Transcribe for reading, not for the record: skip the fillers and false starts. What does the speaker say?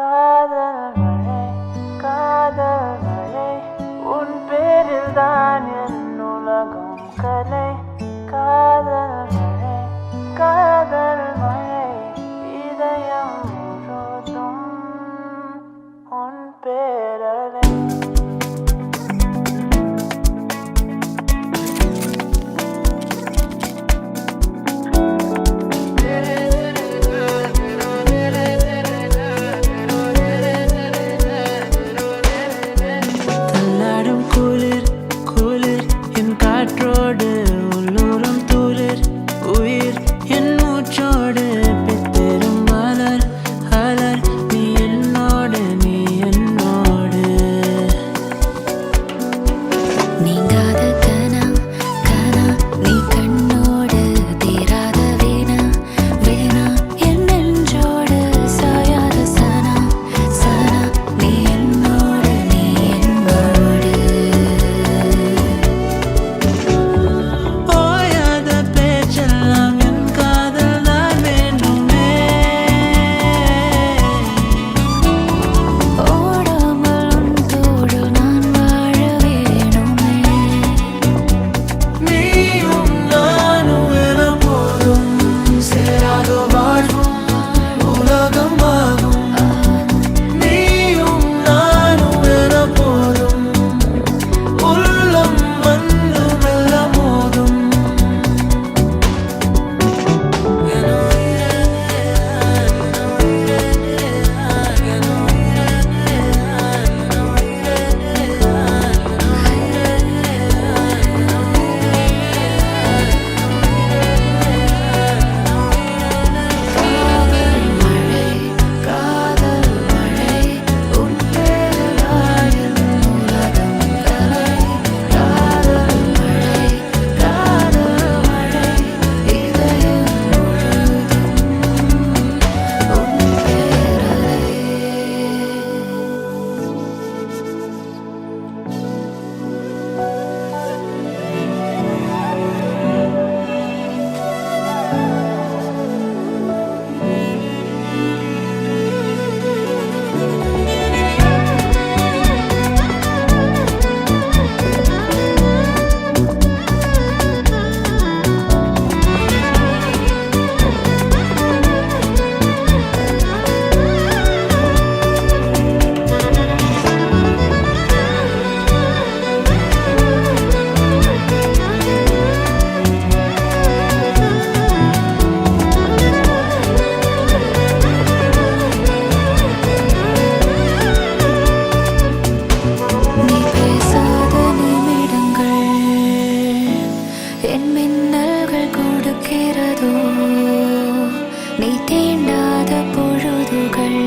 காதல் மழை காதல் மழை உன் பேரில் தான் என் உலகம் கலை காதல் மழை காதல் மழை இதயம் முழுதும் உன் பேரலை காற்றோடு உள்ளூரும் தூளிர் உயிர் என் மூச்சோடு பித்தரும் மலர் அலர் நீ என்னோடு நீ என்னோடு நீங்காத கனா கனா நீ கண்ணோடு தீராத வீணா வீணா என் நெஞ்சோடு சாயாத சனா சனா நீ என்னோடு நீ என்னோடு என் மின்னல்கள் கொடுக்கிறதோ நீ தீண்டாத பொழுதுகள்